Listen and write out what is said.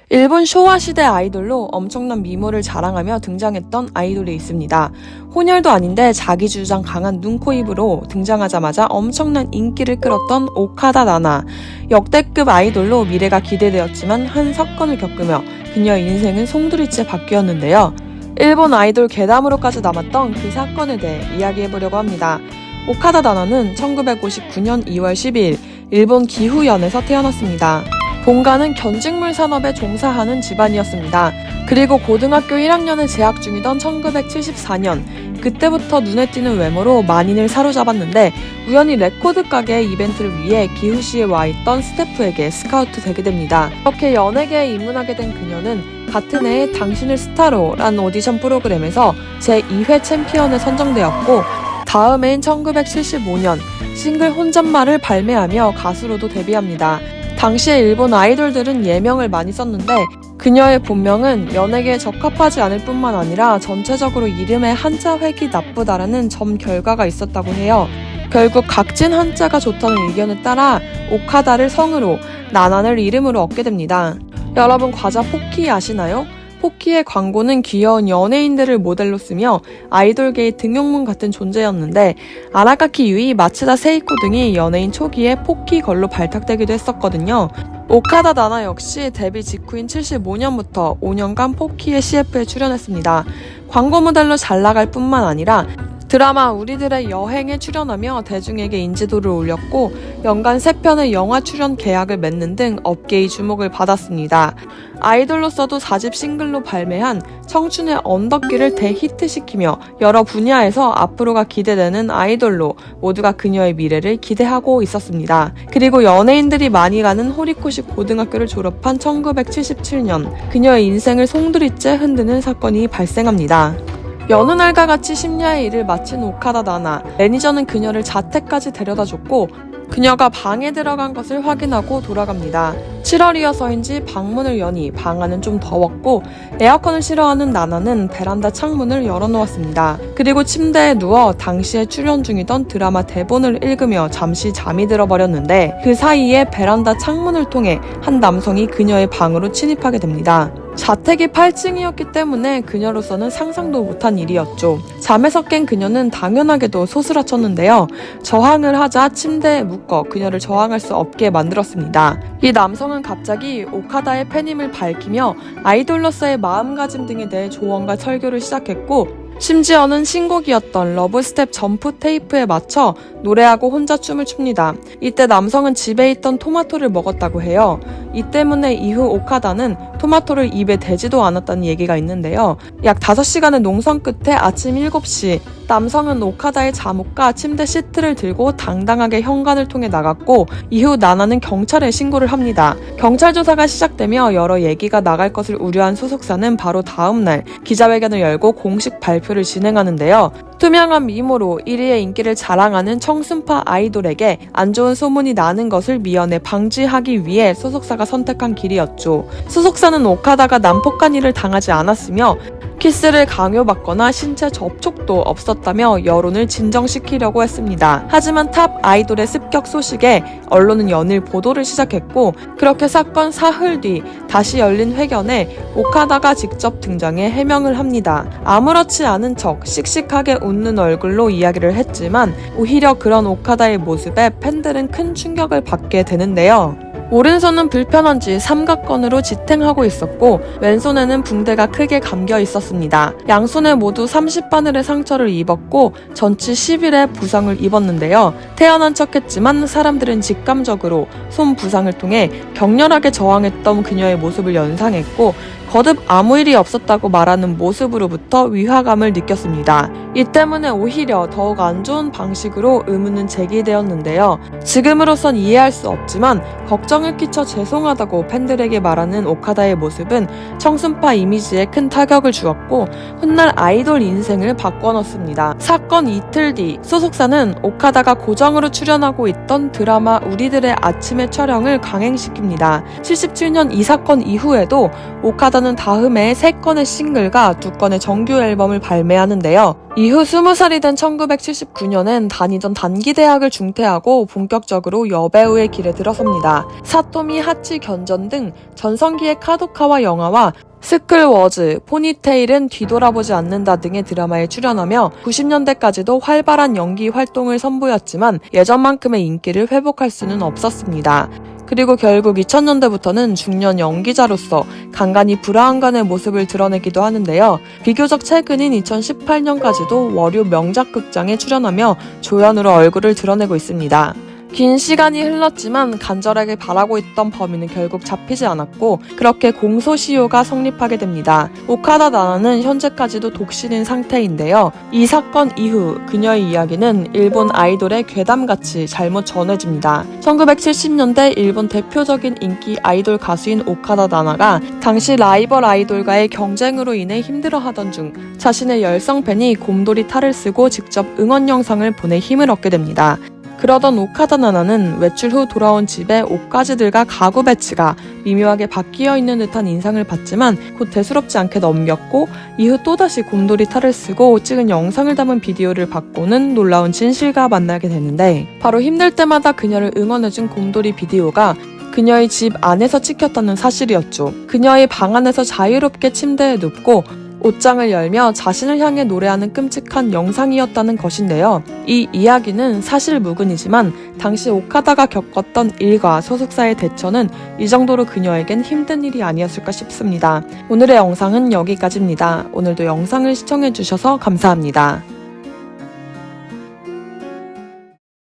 일본 쇼와 시대 아이돌로 엄청난 미모를 자랑하며 등장했던 아이돌이 있습니다. 혼혈도 아닌데 자기 주장 강한 눈, 코, 입으로 등장하자마자 엄청난 인기를 끌었던 오카다 나나. 역대급 아이돌로 미래가 기대되었지만 한 사건을 겪으며 그녀의 인생은 송두리째 바뀌었는데요. 일본 아이돌 괴담으로까지 남았던 그 사건에 대해 이야기해보려고 합니다. 오카다 나나는 1959년 2월 12일 일본 기후현에서 태어났습니다. 본가는 견직물 산업에 종사하는 집안이었습니다. 그리고 고등학교 1학년에 재학 중이던 1974년, 그때부터 눈에 띄는 외모로 만인을 사로잡았는데 우연히 레코드 가게의 이벤트를 위해 기후시에 와있던 스태프에게 스카우트 되게 됩니다. 이렇게 연예계에 입문하게 된 그녀는 같은 해에 당신을 스타로 라는 오디션 프로그램에서 제2회 챔피언에 선정되었고, 다음 해인 1975년 싱글 혼잣말을 발매하며 가수로도 데뷔합니다. 당시에 일본 아이돌들은 예명을 많이 썼는데 그녀의 본명은 연예계에 적합하지 않을 뿐만 아니라 전체적으로 이름의 한자 획이 나쁘다라는 점 결과가 있었다고 해요. 결국 각진 한자가 좋다는 의견에 따라 오카다를 성으로, 나나를 이름으로 얻게 됩니다. 여러분 과자 포키 아시나요? 포키의 광고는 귀여운 연예인들을 모델로 쓰며 아이돌계의 등용문 같은 존재였는데 아라카키 유이, 마츠다 세이코 등이 연예인 초기에 포키 걸로 발탁되기도 했었거든요. 오카다 나나 역시 데뷔 직후인 75년부터 5년간 포키의 CF에 출연했습니다. 광고 모델로 잘 나갈 뿐만 아니라 드라마 우리들의 여행에 출연하며 대중에게 인지도를 올렸고 연간 3편의 영화 출연 계약을 맺는 등 업계의 주목을 받았습니다. 아이돌로서도 4집 싱글로 발매한 청춘의 언덕길을 대히트시키며 여러 분야에서 앞으로가 기대되는 아이돌로 모두가 그녀의 미래를 기대하고 있었습니다. 그리고 연예인들이 많이 가는 호리코시 고등학교를 졸업한 1977년 그녀의 인생을 송두리째 흔드는 사건이 발생합니다. 여느 날과 같이 심야의 일을 마친 오카다 나나. 매니저는 그녀를 자택까지 데려다줬고 그녀가 방에 들어간 것을 확인하고 돌아갑니다. 7월이어서인지 방문을 여니 방 안은 좀 더웠고 에어컨을 싫어하는 나나는 베란다 창문을 열어놓았습니다. 그리고 침대에 누워 당시에 출연 중이던 드라마 대본을 읽으며 잠시 잠이 들어버렸는데 그 사이에 베란다 창문을 통해 한 남성이 그녀의 방으로 침입하게 됩니다. 자택이 8층이었기 때문에 그녀로서는 상상도 못한 일이었죠. 잠에서 깬 그녀는 당연하게도 소스라쳤는데요. 저항을 하자 침대에 묶어 그녀를 저항할 수 없게 만들었습니다. 이 남성은 갑자기 오카다의 팬임을 밝히며 아이돌로서의 마음가짐 등에 대해 조언과 설교를 시작했고 심지어는 신곡이었던 러브스텝 점프 테이프에 맞춰 노래하고 혼자 춤을 춥니다. 이때 남성은 집에 있던 토마토를 먹었다고 해요. 이 때문에 이후 오카다는 토마토를 입에 대지도 않았다는 얘기가 있는데요. 약 5시간의 농성 끝에 아침 7시 남성은 오카다의 잠옷과 침대 시트를 들고 당당하게 현관을 통해 나갔고 이후 나나는 경찰에 신고를 합니다. 경찰 조사가 시작되며 여러 얘기가 나갈 것을 우려한 소속사는 바로 다음 날 기자회견을 열고 공식 발표를 진행하는데요. 투명한 미모로 1위의 인기를 자랑하는 청순파 아이돌에게 안 좋은 소문이 나는 것을 미연에 방지하기 위해 소속사가 선택한 길이었죠. 소속사는 오카다가 난폭한 일을 당하지 않았으며 키스를 강요받거나 신체 접촉도 없었다며 여론을 진정시키려고 했습니다. 하지만 탑 아이돌의 습격 소식에 언론은 연일 보도를 시작했고 그렇게 사건 사흘 뒤 다시 열린 회견에 오카다가 직접 등장해 해명을 합니다. 아무렇지 않은 척 씩씩하게 웃는 얼굴로 이야기를 했지만 오히려 그런 오카다의 모습에 팬들은 큰 충격을 받게 되는데요. 오른손은 불편한지 삼각건으로 지탱하고 있었고 왼손에는 붕대가 크게 감겨 있었습니다. 양손에 모두 30바늘의 상처를 입었고 전치 10일의 부상을 입었는데요. 태어난 척했지만 사람들은 직감적으로 손 부상을 통해 격렬하게 저항했던 그녀의 모습을 연상했고 거듭 아무 일이 없었다고 말하는 모습으로부터 위화감을 느꼈습니다. 이 때문에 오히려 더욱 안 좋은 방식으로 의문은 제기되었는데요. 지금으로선 이해할 수 없지만 걱정을 끼쳐 죄송하다고 팬들에게 말하는 오카다의 모습은 청순파 이미지에 큰 타격을 주었고 훗날 아이돌 인생을 바꿔놓습니다. 사건 이틀 뒤 소속사는 오카다가 고정으로 출연하고 있던 드라마 우리들의 아침의 촬영을 강행시킵니다. 77년 이 사건 이후에도 오카다 오카다는 다음 해에 3건의 싱글과 2건의 정규 앨범을 발매하는데요. 이후 20살이 된 1979년엔 다니던 단기 대학을 중퇴하고 본격적으로 여배우의 길에 들어섭니다. 사토미 하치 견전 등 전성기의 카도카와 영화와 스클워즈, 포니테일은 뒤돌아보지 않는다 등의 드라마에 출연하며 90년대까지도 활발한 연기 활동을 선보였지만 예전만큼의 인기를 회복할 수는 없었습니다. 그리고 결국 2000년대부터는 중년 연기자로서 간간히 불안간의 모습을 드러내기도 하는데요. 비교적 최근인 2018년까지도 월요 명작극장에 출연하며 조연으로 얼굴을 드러내고 있습니다. 긴 시간이 흘렀지만 간절하게 바라고 있던 범인은 결국 잡히지 않았고 그렇게 공소시효가 성립하게 됩니다. 오카다 나나는 현재까지도 독신인 상태인데요. 이 사건 이후 그녀의 이야기는 일본 아이돌의 괴담같이 잘못 전해집니다. 1970년대 일본 대표적인 인기 아이돌 가수인 오카다 나나가 당시 라이벌 아이돌과의 경쟁으로 인해 힘들어하던 중 자신의 열성 팬이 곰돌이 탈을 쓰고 직접 응원 영상을 보내 힘을 얻게 됩니다. 그러던 오카다 나나는 외출 후 돌아온 집에 옷가지들과 가구 배치가 미묘하게 바뀌어 있는 듯한 인상을 받지만 곧 대수롭지 않게 넘겼고 이후 또다시 곰돌이 탈을 쓰고 찍은 영상을 담은 비디오를 받고는 놀라운 진실과 만나게 되는데 바로 힘들 때마다 그녀를 응원해준 곰돌이 비디오가 그녀의 집 안에서 찍혔다는 사실이었죠. 그녀의 방 안에서 자유롭게 침대에 눕고 옷장을 열며 자신을 향해 노래하는 끔찍한 영상이었다는 것인데요. 이 이야기는 사실 무근이지만 당시 오카다가 겪었던 일과 소속사의 대처는 이 정도로 그녀에겐 힘든 일이 아니었을까 싶습니다. 오늘의 영상은 여기까지입니다. 오늘도 영상을 시청해주셔서 감사합니다.